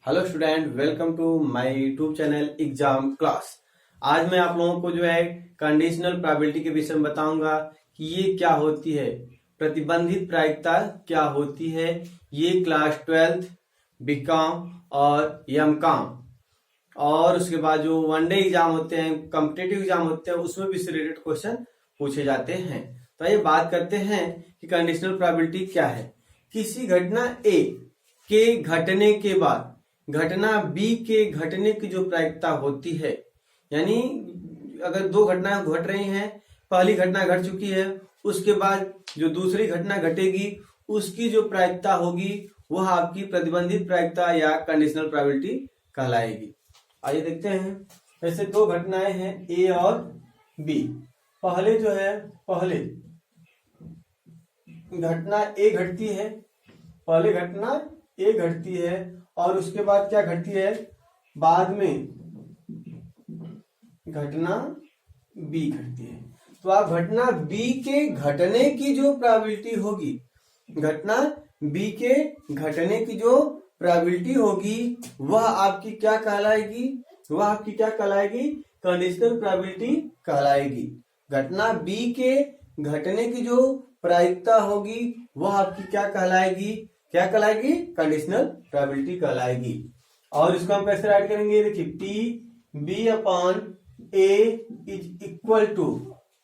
Hello student, welcome to my YouTube channel exam class. आज मैं आप लोगों को जो है कंडीशनल प्रोबेबिलिटी के विषय में बताऊंगा कि ये क्या होती है, प्रतिबंधित प्रायिकता क्या होती है। ये क्लास 12th बीकॉम और एमकॉम और उसके बाद जो वनडे एग्जाम होते हैं, कॉम्पिटिटिव एग्जाम होते हैं, उसमें भी इससे रिलेटेड क्वेश्चन पूछे जाते हैं। तो आइए बात करते हैं कि कंडीशनल प्रोबेबिलिटी क्या है। किसी घटना ए के घटने के बाद घटना बी के घटने की जो प्रायिकता होती है, यानी अगर दो घटनाएं घट रही हैं, पहली घटना घट चुकी है, उसके बाद जो दूसरी घटना घटेगी उसकी जो प्रायिकता होगी वह आपकी प्रतिबंधित प्रायिकता या कंडीशनल प्रोबेबिलिटी कहलाएगी। आइए देखते हैं। ऐसे दो घटनाएं हैं ए और बी। पहले घटना ए घटती है, पहले घटना ए घटती है और उसके बाद क्या घटती है, बाद में घटना बी घटती है। तो आप घटना बी के घटने की जो प्रोबेबिलिटी होगी, घटना बी के घटने की जो प्रोबेबिलिटी होगी वह आपकी क्या कहलाएगी, कंडीशनल प्रोबेबिलिटी कहलाएगी। घटना बी के घटने की जो प्रायिकता होगी वह आपकी क्या कहलाएगी, कंडीशनल प्रोबेबिलिटी कहलाएगी। और इसको हम कैसे राइट करेंगे, देखिए P B upon A is equal to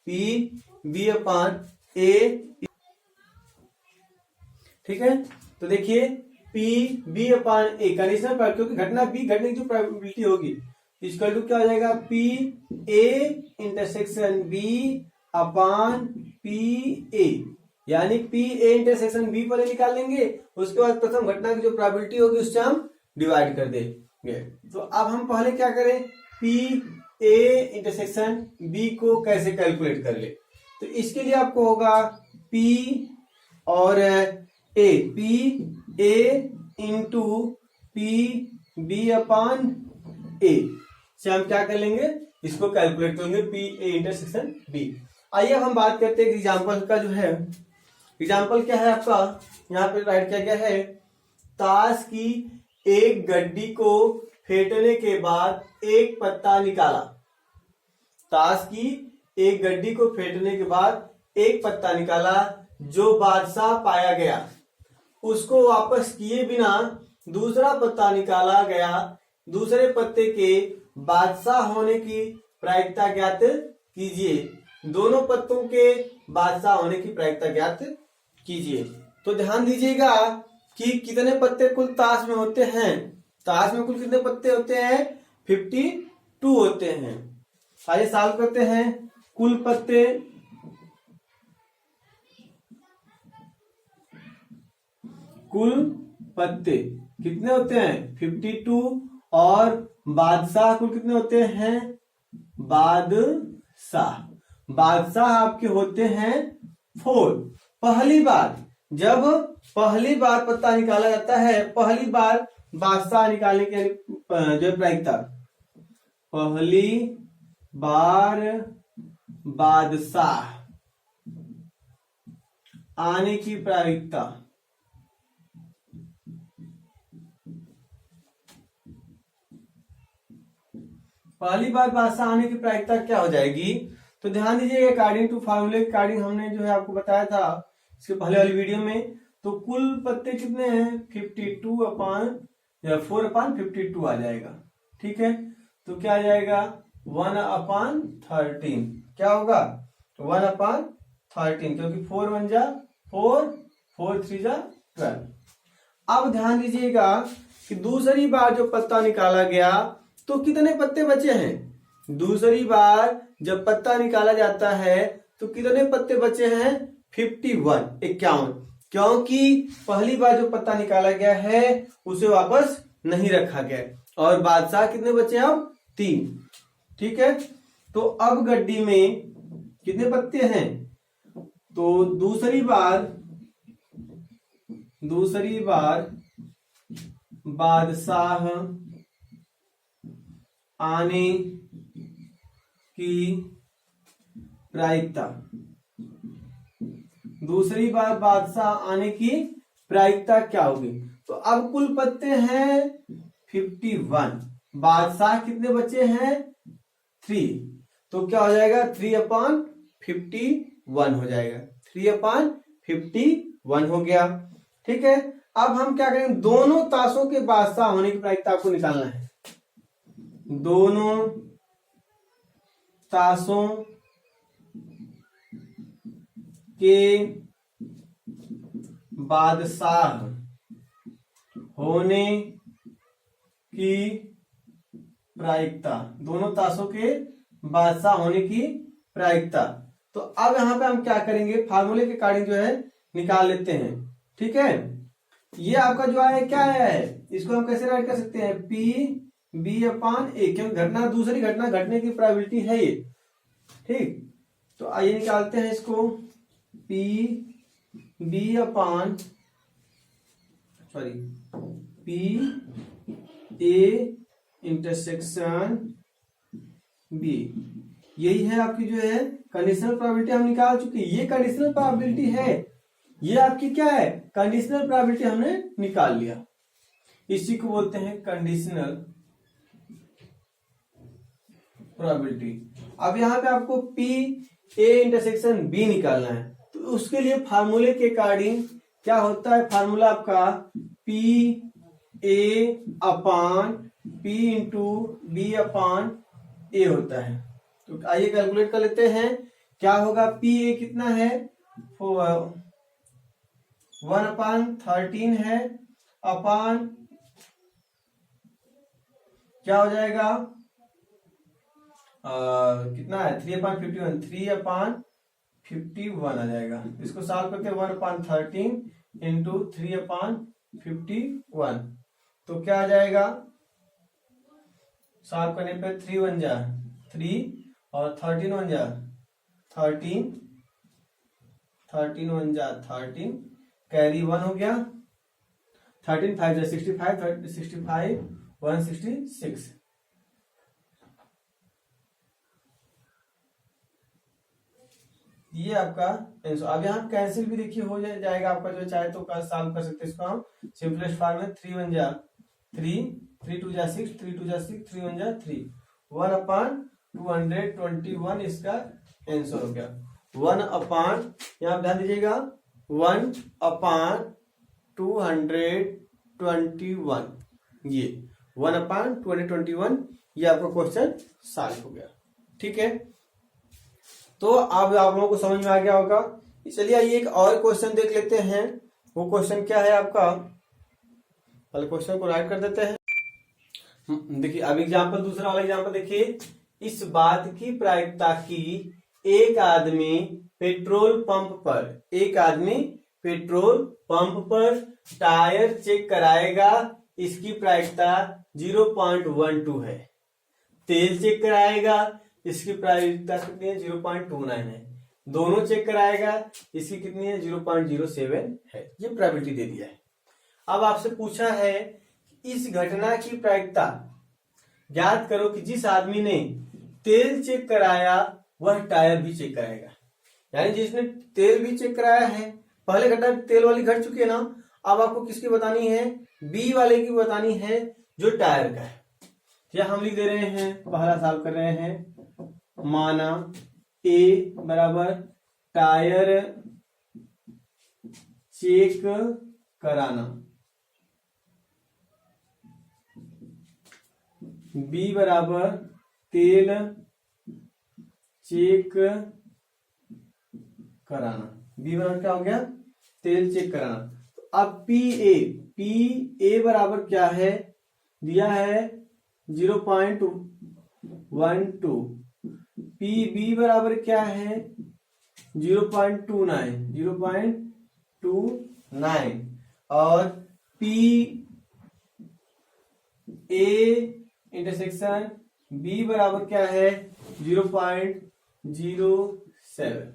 P B upon A. ठीक है, तो देखिए P B upon A conditional probability, क्योंकि घटना बी घटने की जो प्रोबेबिलिटी होगी इसका टू क्या हो जाएगा, P A intersection B upon P A, यानी पी ए इंटरसेक्शन बी पर निकाल लेंगे, उसके बाद प्रथम घटना की जो प्रोबेबिलिटी होगी उससे हम डिवाइड कर देंगे। तो अब हम पहले क्या करें, पी ए इंटरसेक्शन बी को कैसे कैलकुलेट कर ले। तो इसके लिए आपको होगा पी और A, P A into P B upon A से हम क्या कर लेंगे, इसको कैलकुलेट करेंगे पी ए इंटरसेक्शन बी। आइए अब हम बात करते हैं एग्जाम्पल का। जो है एग्जाम्पल क्या है आपका, यहाँ पे राइट किया गया है, ताश की एक गड्डी को फेंटने के बाद एक पत्ता निकाला। ताश की एक गड्डी को फेंटने के बाद एक पत्ता निकाला, जो बादशाह पाया गया, उसको वापस किए बिना दूसरा पत्ता निकाला गया। दूसरे पत्ते के बादशाह होने की प्रायिकता ज्ञात कीजिए। दोनों पत्तों के बादशाह होने की प्रायिकता ज्ञात कीजिए। तो ध्यान दीजिएगा कि कितने पत्ते कुल ताश में होते हैं। ताश में कुल कितने पत्ते होते हैं, 52 होते हैं। आइए सॉल्व करते हैं। कुल पत्ते कितने होते हैं, 52, और बादशाह कुल कितने होते हैं, बादशाह आपके होते हैं 4। जब पहली बार पत्ता निकाला जाता है, पहली बार बादशाह निकालने की जो प्रायिकता, पहली बार बादशाह आने की प्रायिकता, पहली बार बादशाह आने की प्रायिकता क्या हो जाएगी। तो ध्यान दीजिए, अकॉर्डिंग टू फार्मूले के अकॉर्डिंग हमने जो है आपको बताया था इसके पहले वाली वीडियो में। तो कुल पत्ते कितने हैं, 52 अपॉन या 4 अपॉन 52 आ जाएगा। ठीक है, तो क्या आ जाएगा, 1 अपॉन 13। क्या होगा, 1 अपॉन 13, क्योंकि 4 1 जा 4, 4 3 जा 12। अब ध्यान दीजिएगा कि दूसरी बार जो पत्ता निकाला गया तो कितने पत्ते बचे हैं। दूसरी बार जब पत्ता निकाला जाता है तो कितने पत्ते बचे हैं, 51, क्योंकि पहली बार जो पत्ता निकाला गया है उसे वापस नहीं रखा गया। और बादशाह कितने बचे, अब 3। ठीक है, तो अब गड्डी में कितने पत्ते हैं, तो दूसरी बार बादशाह आने की प्रायिकता, दूसरी बार बादशाह आने की प्रायिकता क्या होगी। तो अब कुल पत्ते हैं 51। बादशाह कितने बचे हैं? 3। तो क्या हो जाएगा? 3/51 हो जाएगा। 3/51 हो गया। ठीक है, अब हम क्या करेंगे? दोनों ताशों के बादशाह होने की प्रायिकता आपको निकालना है। दोनों ताशों के बादशाह होने की प्रायिकता, दोनों ताशों के बादशाह होने की प्रायिकता। तो अब यहां पे हम क्या करेंगे? फार्मूले के अकॉर्डिंग जो है निकाल लेते हैं। ठीक है, ये आपका जो है क्या है, इसको हम कैसे राइट कर सकते हैं? P/B/A, क्योंकि घटना, दूसरी घटना घटने की प्रोबेबिलिटी है ये। ठीक, तो आइए निकालते हैं इसको। P/A/B, यही है आपकी जो है कंडीशनल प्रोबेबिलिटी हम निकाल चुके हैं। ये कंडीशनल प्रोबेबिलिटी है, ये आपकी क्या है? कंडीशनल प्रोबेबिलिटी हमने निकाल लिया। इसी को बोलते हैं कंडीशनल प्रोबेबिलिटी। अब यहाँ पे आपको P/A/B निकालना है, तो उसके लिए फार्मूले के अकॉर्डिंग क्या होता है? फार्मूला आपका P/A/B/A होता है। तो आइए कैलकुलेट कर लेते हैं। क्या होगा? P/A कितना है? 1/13 है, अपान क्या हो जाएगा? कितना है? 3/51, 3/51 आ जाएगा। इसको सॉल्व करके 1/13 इंटू 3/51, तो क्या आ जाएगा? सॉल्व करने पे 3 1 जा 3 और 13 1 जा 13, 13 1 जा 13, कैरी 1 हो गया। 13 5 जा 65, 65 166। ये आपका आंसर। अब यहाँ कैंसिल भी देखिए हो जाएगा आपका, जो चाहे तो सॉल्व कर सकते हैं इसको हम। सिंपलेस्ट फॉर्म में 3 1 जा 3, 3 2 जा 6, 3 2 जा 6, 3 1 जा 3, 1/221 इसका आंसर हो गया। 1/, यहाँ ध्यान दीजिएगा, 1/221, ये 1/221, ये आपका क्वेश्चन सॉल्व हो गया। ठीक है, तो अब आप लोगों को समझ में आ गया होगा। चलिए आइए एक और क्वेश्चन देख लेते हैं। वो क्वेश्चन क्या है आपका? पहले क्वेश्चन को राइट कर देते हैं। देखिए अब एग्जाम्पल, दूसरा वाला एग्जाम्पल देखिए। इस बात की प्रायिकता की एक आदमी पेट्रोल पंप पर टायर चेक कराएगा, इसकी प्रायिकता 0.12 है। तेल चेक कराएगा, इसकी प्रायिकता कितनी है? 0.29 है। दोनों चेक कराएगा, इसकी कितनी है? 0.07 है। ये प्रोबेबिलिटी दे दिया है। अब आपसे पूछा है इस घटना की प्रायिकता ज्ञात करो कि जिस आदमी ने तेल चेक कराया वह टायर भी चेक कराएगा। यानी जिसने तेल भी चेक कराया है, पहले घटना तेल वाली घट चुकी है ना, अब आपको किसकी बतानी है? बी वाले की बतानी है, जो टायर का है। या हम लिख दे रहे हैं, पहला सॉल्व कर रहे हैं। माना ए बराबर टायर चेक कराना, बी बराबर तेल चेक कराना। बी बराबर क्या हो गया? तेल चेक कराना। तो अब पी ए बराबर क्या है? दिया है 0.12। पी बी बराबर क्या है? 0.29 और पी ए इंटरसेक्शन बी बराबर क्या है? 0.07।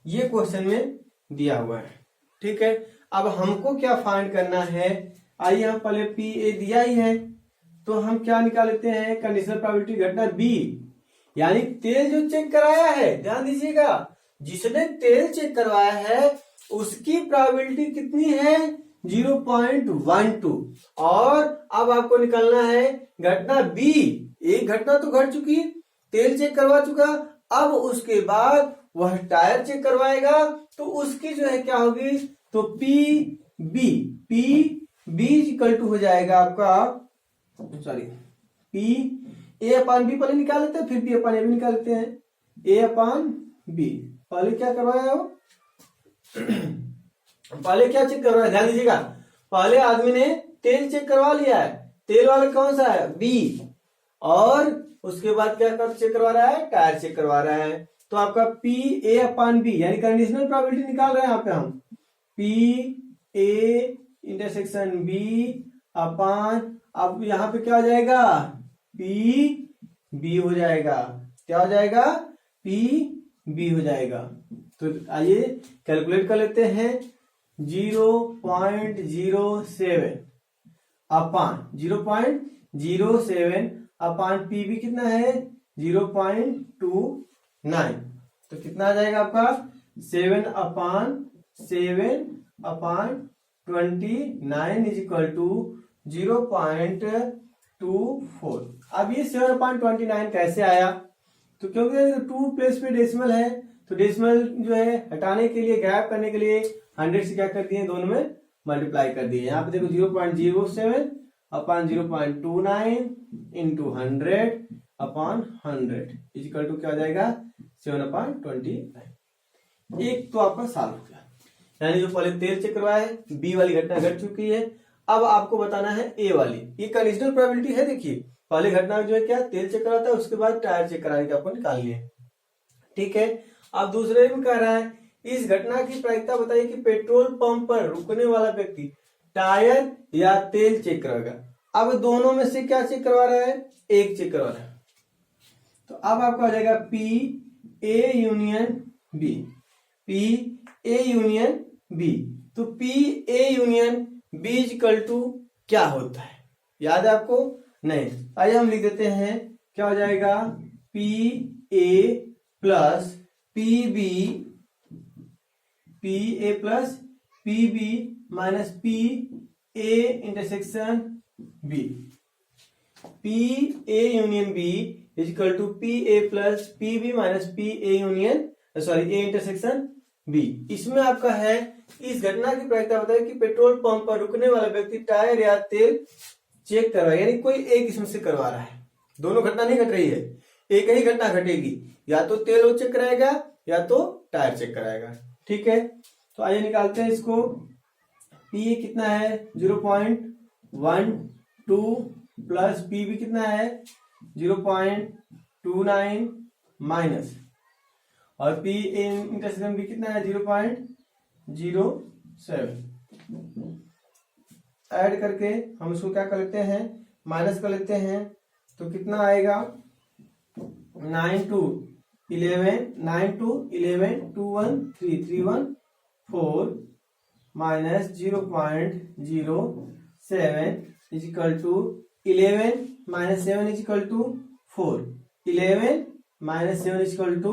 ये क्वेश्चन में दिया हुआ है। ठीक है, अब हमको क्या फाइंड करना है? आइए हम पहले पी ए दिया ही है, तो हम क्या निकाल लेते हैं? कंडीशनल प्रोबेबिलिटी घटना बी, यानी तेल जो चेक कराया है, ध्यान दीजिएगा, जिसने तेल चेक करवाया है उसकी प्रोबेबिलिटी कितनी है? 0.12। और अब आपको निकालना है घटना बी। एक घटना तो घट चुकी, तेल चेक करवा चुका, अब उसके बाद वह टायर चेक करवाएगा, तो उसकी जो है क्या होगी, तो पी बी इक्वल टू हो जाएगा आपका, sorry, P A upon B पहले निकाल लेते हैं, फिर बी अपान ए भी निकाल लेते हैं। ए अपान बी, पहले क्या करवाया हो, पहले क्या चेक करवाया, ध्यान दीजिएगा, पहले आदमी ने तेल चेक करवा लिया है, तेल वाला कौन सा है, बी, और उसके बाद क्या कर चेक करवा रहा है, टायर चेक करवा रहा है। तो आपका पी ए अपान बी यानी कंडीशनल प्रोबेबिलिटी निकाल रहे हैं यहाँ पे हम, पी ए इंटरसेक्शन बी अपान, अब यहाँ पे क्या हो जाएगा, पी बी हो जाएगा, क्या हो जाएगा, पी बी हो जाएगा। तो आइए कैलकुलेट कर लेते हैं, 0.07 अपान 0.07 अपान पी बी कितना है, 0.29, तो कितना आ जाएगा आपका 7/7/29 इज इक्वल टू 0.24। अब ये 7/29 कैसे आया, तो क्योंकि 2 प्लेस पे डेसिमल है, तो डेसिमल जो है हटाने के लिए, गैप करने के लिए 100 से क्या कर दिए, दोनों में मल्टीप्लाई कर दिए। यहाँ पे देखो 0.07 अपान 0.29 इंटू 100 अपान 100 इजिकल टू क्या हो जाएगा 7/29। एक तो आपका सॉल्व हो गया, यानी जो पहले तेल चेक करवाया है, बी वाली घटना घट चुकी है। अब आपको बताना है ए वाली, ये कंडीशनल प्रोबेबिलिटी है। देखिए पहले घटना जो है क्या, तेल चेक कराता है, उसके बाद टायर चेक कराने के आपको निकालनी है, ठीक है। अब दूसरे में कह रहा है, इस घटना की प्रायिकता बताइए कि पेट्रोल पंप पर रुकने वाला व्यक्ति टायर या तेल चेक कराएगा। अब दोनों में से क्या चेक करवा रहा है, एक चेक करवा रहा है, तो अब आपका आ जाएगा P A union B, P A union B. तो P A union B equal to क्या होता है, याद है आपको, नहीं, आइए हम लिख देते हैं, क्या हो जाएगा, P A plus P B, P A plus P B minus P A intersection B, P A union B is equal to P A plus P B minus P A union, sorry A intersection B. इसमें आपका है, इस घटना की प्रायिकता बताए कि petrol pump पर रुकने वाला व्यक्ति टायर या तेल चेक करवा, यानी कोई एक इसमें से करवा रहा है, दोनों घटना नहीं घट रही है, एक ही घटना घटेगी, या तो तेल वो चेक कराएगा या तो टायर चेक कराएगा, ठीक है। तो आइए निकालते हैं इसको, पी कितना है 0.12 प्लस पी भी कितना है 0.29 माइनस, और पी इंटरसेक्शन भी कितना है 0.07, ऐड करके हम इसको क्या कर लेते हैं, माइनस कर लेते हैं, तो कितना आएगा 9 to 11 2 1 3 3 1 4 minus 0.07 is equal to 11 minus 7 is equal to 4, 11 minus 7 is equal to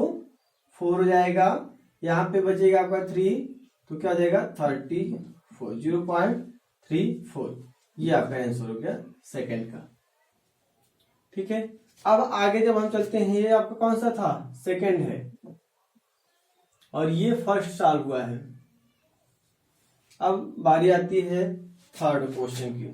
4 हो जाएगा, यहाँ पे बचेगा आपका 3, तो क्या हो जाएगा 34, 0.34, ये आपका आंसर हो गया सेकंड का, ठीक है। अब आगे जब हम चलते हैं, ये आपका कौन सा था, सेकंड है, और ये फर्स्ट सॉल्व हुआ है। अब बारी आती है थर्ड क्वेश्चन की।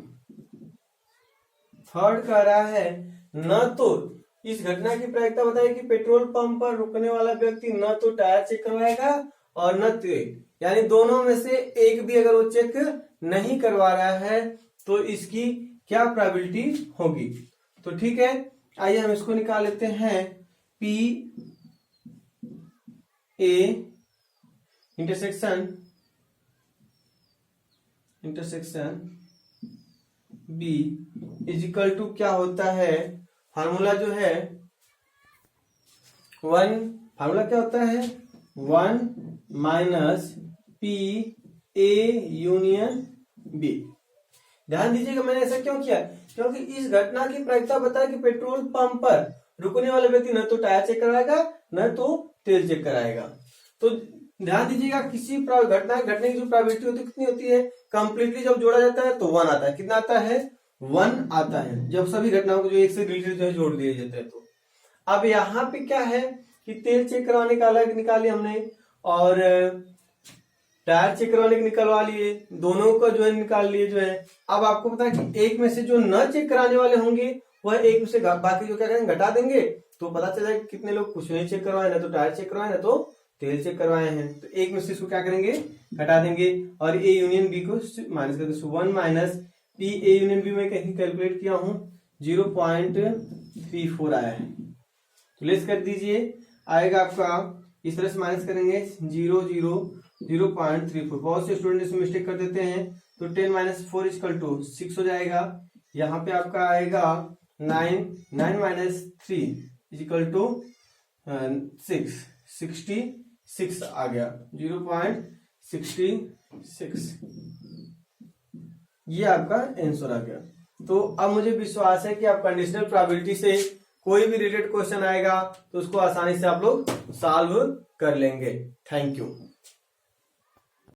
थर्ड कह रहा है, न तो इस घटना की प्रायिकता बताइए कि पेट्रोल पंप पर रुकने वाला व्यक्ति न तो टायर चेक करवाएगा और न तेल, यानी दोनों में से एक भी अगर वो चेक नहीं करवा रहा है तो इसकी क्या प्रोबेबिलिटी होगी। तो ठीक है, आइए हम इसको निकाल लेते हैं, P A intersection B is equal to क्या होता है, फार्मूला जो है 1, फार्मूला क्या होता है 1 minus P A union B. ध्यान दीजिएगा मैंने ऐसा क्यों किया, क्योंकि इस घटना की प्रायिकता बताया कि पेट्रोल पंप पर रुकने वाला व्यक्ति न तो टायर चेक कराएगा न तो तेल चेक कराएगा। तो ध्यान दीजिएगा, किसी घटना घटने की जो प्रोबेबिलिटी होती है कितनी होती है, कंप्लीटली जब जोड़ा जाता है तो 1 आता है, कितना आता है 1 आता है जब सभी घटनाओं को जो एक से रिलेटेड जो है जोड़ दिए जाते हैं। तो अब यहाँ पे क्या है कि तेल चेक करवाने का अलग निकाले हमने और टायर चेक करवाने के निकलवा लिए, दोनों का जो है निकाल लिए जो है। अब आपको पता है कि एक में से जो न चेक कराने वाले होंगे वह एक में से बाकी जो क्या करेंगे घटा देंगे, तो पता चला कि कितने लोग कुछ नहीं चेक करवाए, ना तो टायर चेक करवाए ना तो तेल चेक करवाए हैं। तो एक में से इसको क्या करेंगे घटा देंगे और ए यूनियन बी को माइनस कर देंगे। 1 minus P A union B में कहीं कैलकुलेट किया हूं 0.34 आया है। तो लेस कर दीजिए, आएगा आपका इस तरह से माइनस करेंगे 0.34। बहुत से स्टूडेंट इसमें मिस्टेक कर देते हैं। तो 10 माइनस 4 इक्वल टू 6 हो जाएगा। यहाँ पे आपका आएगा 9 माइनस 3 इक्वल टू 66 आ गया 0.66। ये आपका आंसर आ गया। तो अब मुझे विश्वास है कि आप कंडीशनल प्रोबेबिलिटी से कोई भी रिलेटेड क्वेश्चन आएगा तो उसको आसानी से आप लोग सॉल्व कर लेंगे। Thank you.